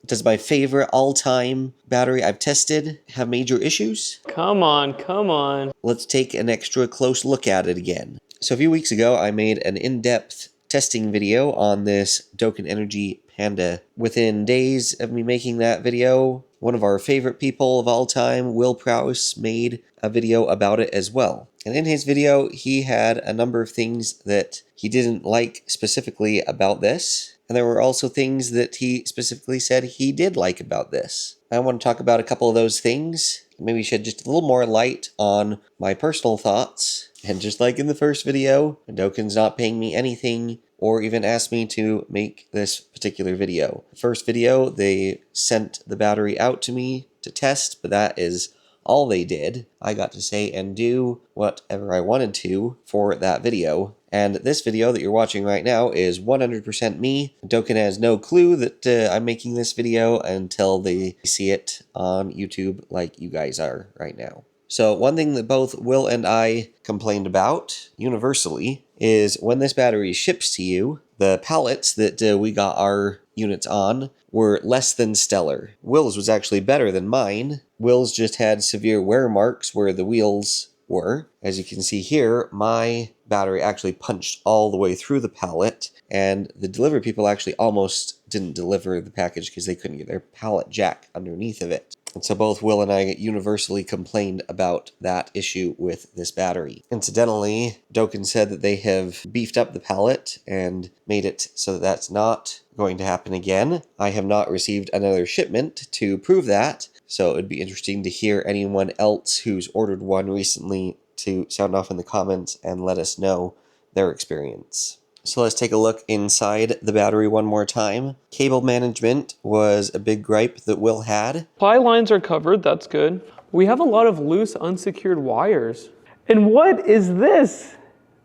Does my favorite all-time battery I've tested have major issues? Come on, come on. Let's take an extra close look at it again. So a few weeks ago, I made an in-depth testing video on this Docan Panda. Within days of me making that video, one of our favorite people of all time, Will Prowse, made a video about it as well. And in his video, he had a number of things that he didn't like specifically about this. And there were also things that he specifically said he did like about this. I want to talk about a couple of those things. Maybe shed just a little more light on my personal thoughts. And just like in the first video, Docan's not paying me anything or even asked me to make this particular video. The first video, they sent the battery out to me to test, but that is all they did. I got to say and do whatever I wanted to for that video. And this video that you're watching right now is 100% me. Docan has no clue that I'm making this video until they see it on YouTube like you guys are right now. So one thing that both Will and I complained about universally is when this battery ships to you, the pallets that we got our units on were less than stellar. Will's was actually better than mine. Will's just had severe wear marks where the wheels were. As you can see here, my battery actually punched all the way through the pallet, and the delivery people actually almost didn't deliver the package because they couldn't get their pallet jack underneath of it. And so both Will and I universally complained about that issue with this battery. Incidentally, Docan said that they have beefed up the pallet and made it so that that's not going to happen again. I have not received another shipment to prove that, so it'd be interesting to hear anyone else who's ordered one recently to sound off in the comments and let us know their experience. So let's take a look inside the battery one more time. Cable management was a big gripe that Will had. Supply lines are covered, that's good. We have a lot of loose, unsecured wires. And what is this?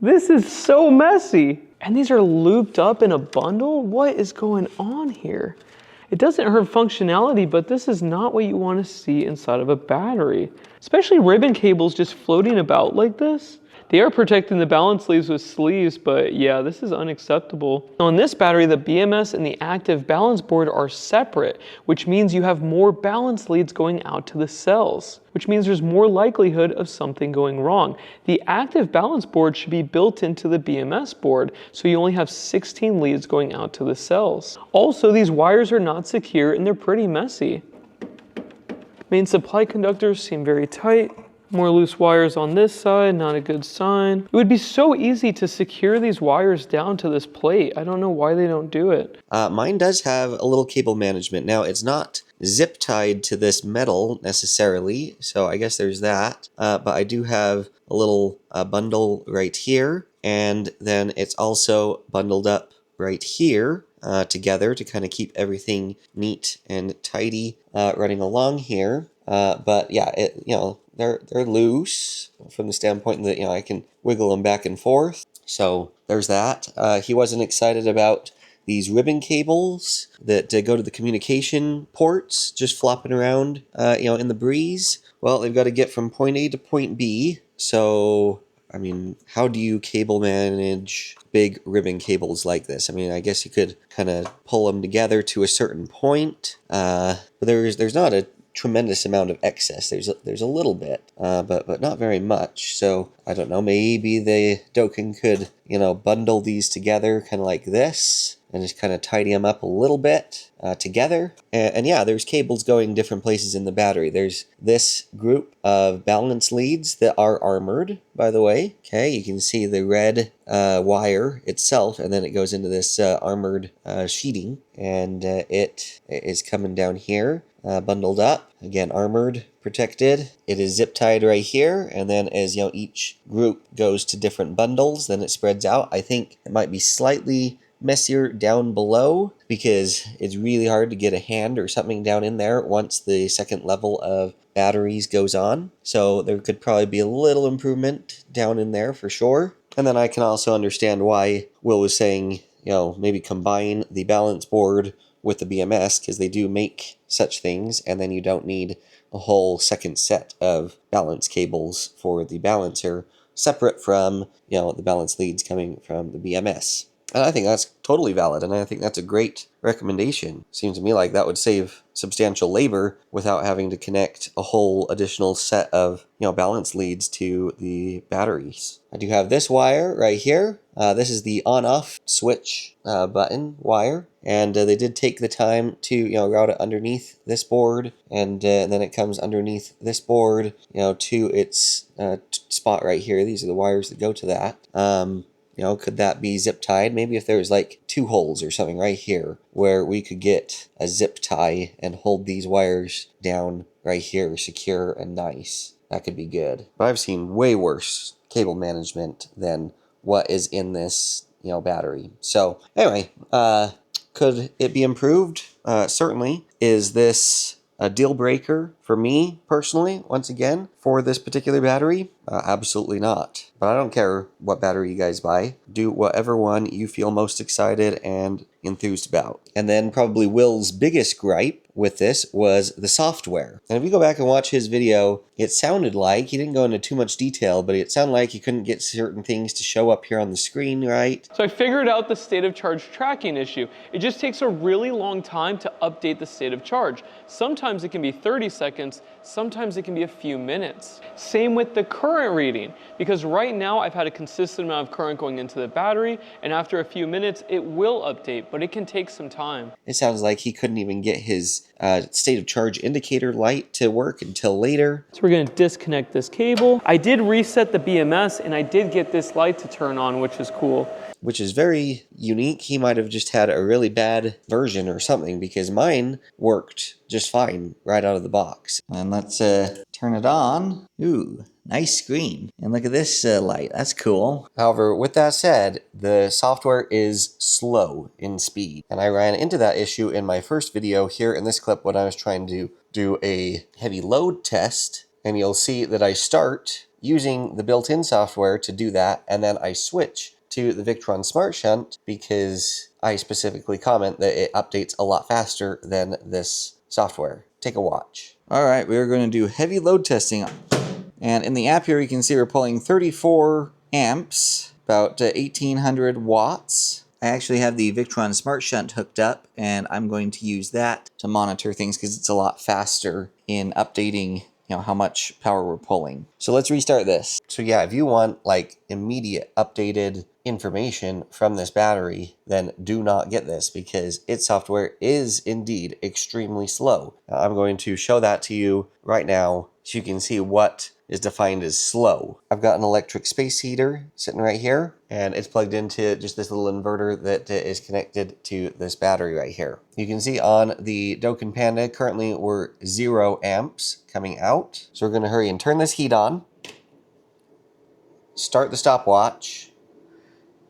This is so messy. And these are looped up in a bundle? What is going on here? It doesn't hurt functionality, but this is not what you want to see inside of a battery. Especially ribbon cables just floating about like this. They are protecting the balance leads with sleeves, but yeah, this is unacceptable. On this battery, the BMS and the active balance board are separate, which means you have more balance leads going out to the cells, which means there's more likelihood of something going wrong. The active balance board should be built into the BMS board, so you only have 16 leads going out to the cells. Also, these wires are not secure and they're pretty messy. Main supply conductors seem very tight. More loose wires on this side, not a good sign. It would be so easy to secure these wires down to this plate. I don't know why they don't do it. Mine does have a little cable management. Now, it's not zip tied to this metal necessarily, so I guess there's that. But I do have a little bundle right here, and then it's also bundled up right here together to kind of keep everything neat and tidy running along here. But yeah, they're loose from the standpoint that, I can wiggle them back and forth. So there's that. He wasn't excited about these ribbon cables that go to the communication ports just flopping around, in the breeze. Well, they've got to get from point A to point B. So, how do you cable manage big ribbon cables like this? I guess you could kind of pull them together to a certain point. But there's not a tremendous amount of excess. There's a little bit, but not very much. So I don't know, maybe the Docan could, bundle these together kind of like this and just kind of tidy them up a little bit together. And yeah, there's cables going different places in the battery. There's this group of balance leads that are armored, by the way. Okay, you can see the red wire itself, and then it goes into this armored sheeting, and it is coming down here. Bundled up, again armored, protected. It is zip tied right here, and then as each group goes to different bundles, then it spreads out. I think it might be slightly messier down below because it's really hard to get a hand or something down in there once the second level of batteries goes on. So there could probably be a little improvement down in there for sure. And then I can also understand why Will was saying, maybe combine the balance board with the BMS, because they do make such things, and then you don't need a whole second set of balance cables for the balancer, separate from, the balance leads coming from the BMS. And I think that's totally valid, and I think that's a great recommendation. Seems to me like that would save substantial labor without having to connect a whole additional set of, balance leads to the batteries. I do have this wire right here. This is the on-off switch button wire, and they did take the time to, route it underneath this board, and then it comes underneath this board, to its spot right here. These are the wires that go to that. Could that be zip tied? Maybe if there was like 2 holes or something right here where we could get a zip tie and hold these wires down right here, secure and nice. That could be good. But I've seen way worse cable management than what is in this, battery. So anyway, could it be improved? Certainly. Is this a deal breaker for me personally, once again, for this particular battery? Absolutely not. But I don't care what battery you guys buy. Do whatever one you feel most excited and enthused about. And then probably Will's biggest gripe with this was the software. And if you go back and watch his video, it sounded like, he didn't go into too much detail, but it sounded like he couldn't get certain things to show up here on the screen, right? So I figured out the state of charge tracking issue. It just takes a really long time to update the state of charge. Sometimes it can be 30 seconds, sometimes it can be a few minutes. Same with the current reading, because right now I've had a consistent amount of current going into the battery, and after a few minutes it will update, but it can take some time. It sounds like he couldn't even get his state of charge indicator light to work until later. So we're going to disconnect this cable. I did reset the BMS and I did get this light to turn on, which is cool. Which is very unique. He might have just had a really bad version or something, because mine worked just fine right out of the box. And let's turn it on. Ooh, nice screen. And look at this light. That's cool. However, with that said, the software is slow in speed. And I ran into that issue in my first video here in this clip when I was trying to do a heavy load test. And you'll see that I start using the built-in software to do that, and then I switch to the Victron Smart Shunt because I specifically comment that it updates a lot faster than this software. Take a watch. All right, we're going to do heavy load testing. And in the app here, you can see we're pulling 34 amps, about 1800 watts. I actually have the Victron Smart Shunt hooked up, and I'm going to use that to monitor things because it's a lot faster in updating how much power we're pulling. So let's restart this. So yeah, if you want like immediate updated information from this battery, then do not get this because its software is indeed extremely slow. Now, I'm going to show that to you right now so you can see what is defined as slow. I've got an electric space heater sitting right here, and it's plugged into just this little inverter that is connected to this battery right here. You can see on the Docan Panda, currently we're 0 amps coming out. So we're going to hurry and turn this heat on, start the stopwatch,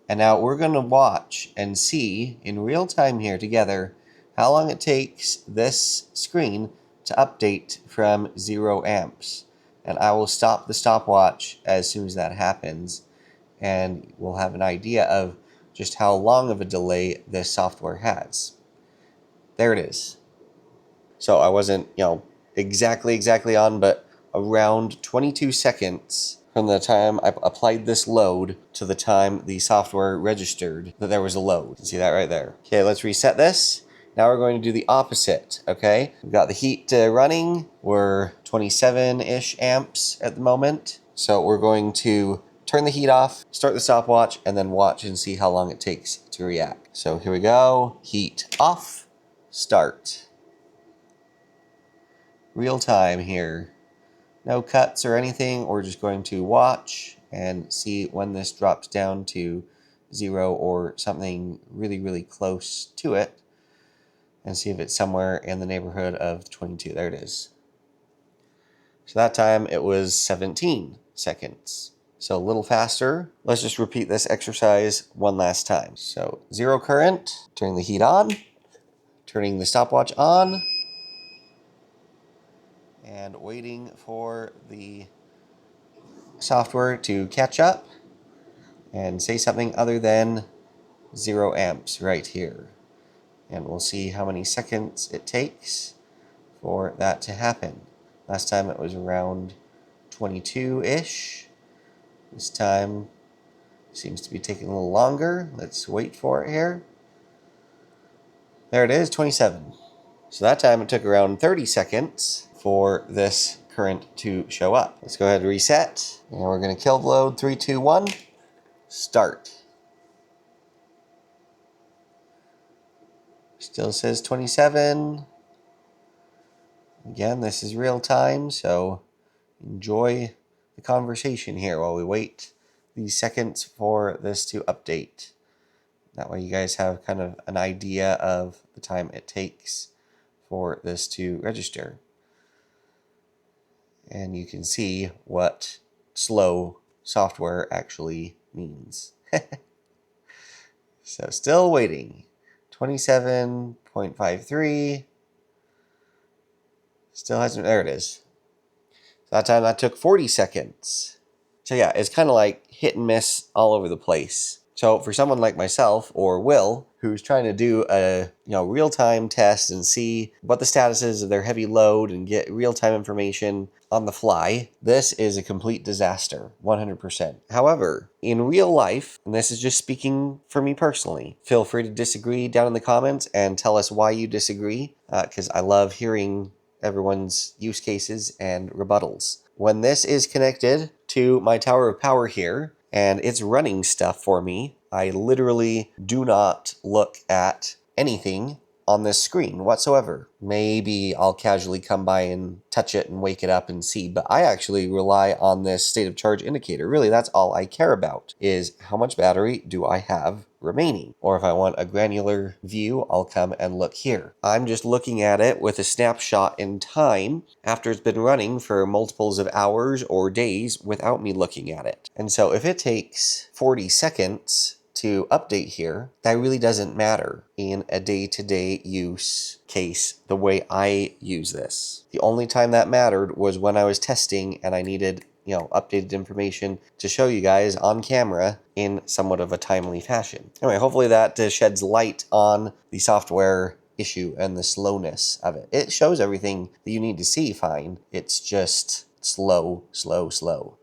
and now we're going to watch and see in real time here together how long it takes this screen to update from 0 amps. And I will stop the stopwatch as soon as that happens, and we'll have an idea of just how long of a delay this software has. There it is. So I wasn't, exactly on, but around 22 seconds from the time I applied this load to the time the software registered that there was a load. You can see that right there. Okay, let's reset this. Now we're going to do the opposite, okay? We've got the heat running. We're 27-ish amps at the moment. So we're going to turn the heat off, start the stopwatch, and then watch and see how long it takes to react. So here we go. Heat off, start. Real time here. No cuts or anything. We're just going to watch and see when this drops down to 0 or something really, really close to it, and see if it's somewhere in the neighborhood of 22. There it is. So that time it was 17 seconds. So a little faster. Let's just repeat this exercise one last time. So 0 current, turning the heat on, turning the stopwatch on, and waiting for the software to catch up and say something other than 0 amps right here. And we'll see how many seconds it takes for that to happen. Last time it was around 22-ish. This time Seems to be taking a little longer. Let's wait for it here. There it is, 27. So that time it took around 30 seconds for this current to show up. Let's go ahead and reset. And we're going to kill the load. 3, 2, 1. Start. Still says 27. Again, this is real time, so enjoy the conversation here while we wait these seconds for this to update. That way you guys have kind of an idea of the time it takes for this to register. And you can see what slow software actually means. So still waiting. 27.53. Still hasn't, there it is. So that time that took 40 seconds. So yeah, it's kind of like hit and miss all over the place. So for someone like myself or Will, who's trying to do a real-time test and see what the status is of their heavy load and get real-time information on the fly, this is a complete disaster, 100%. However, in real life, and this is just speaking for me personally, feel free to disagree down in the comments and tell us why you disagree, because I love hearing everyone's use cases and rebuttals. When this is connected to my tower of power here, and it's running stuff for me, I literally do not look at anything on this screen whatsoever. Maybe I'll casually come by and touch it and wake it up and see, but I actually rely on this state of charge indicator. Really, that's all I care about, is how much battery do I have remaining? Or if I want a granular view, I'll come and look here. I'm just looking at it with a snapshot in time after it's been running for multiples of hours or days without me looking at it. And so if it takes 40 seconds to update here, that really doesn't matter in a day-to-day use case the way I use this. The only time that mattered was when I was testing and I needed updated information to show you guys on camera in somewhat of a timely fashion. Anyway, hopefully that sheds light on the software issue and the slowness of it. It shows everything that you need to see fine. It's just slow.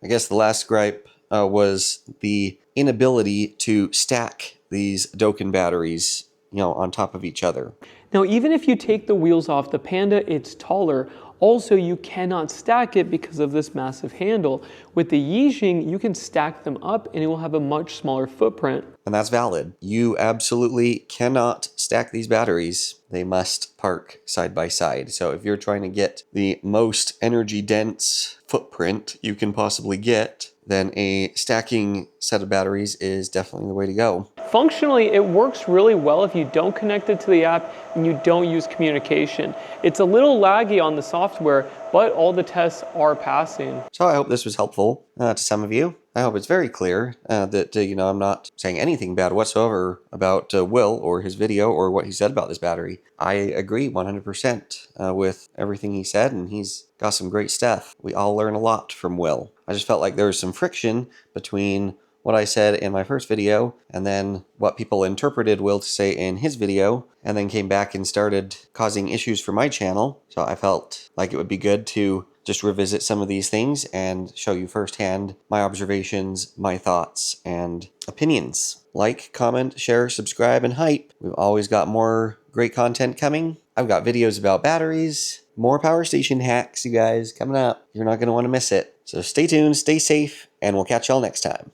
I guess the last gripe was the inability to stack these Docan batteries, on top of each other. Now, even if you take the wheels off the Panda, it's taller. Also, you cannot stack it because of this massive handle. With the Yijing, you can stack them up and it will have a much smaller footprint. And that's valid. You absolutely cannot stack these batteries. They must park side by side. So if you're trying to get the most energy dense footprint you can possibly get, then a stacking set of batteries is definitely the way to go. Functionally, it works really well if you don't connect it to the app and you don't use communication. It's a little laggy on the software, but all the tests are passing. So I hope this was helpful to some of you. I hope it's very clear that, I'm not saying anything bad whatsoever about Will or his video or what he said about this battery. I agree 100% with everything he said, and he's got some great stuff. We all learn a lot from Will. I just felt like there was some friction between what I said in my first video and then what people interpreted Will to say in his video, and then came back and started causing issues for my channel. So I felt like it would be good to just revisit some of these things and show you firsthand my observations, my thoughts, and opinions. Like, comment, share, subscribe, and hype. We've always got more great content coming. I've got videos about batteries, more power station hacks, you guys, coming up. You're not going to want to miss it. So stay tuned, stay safe, and we'll catch y'all next time.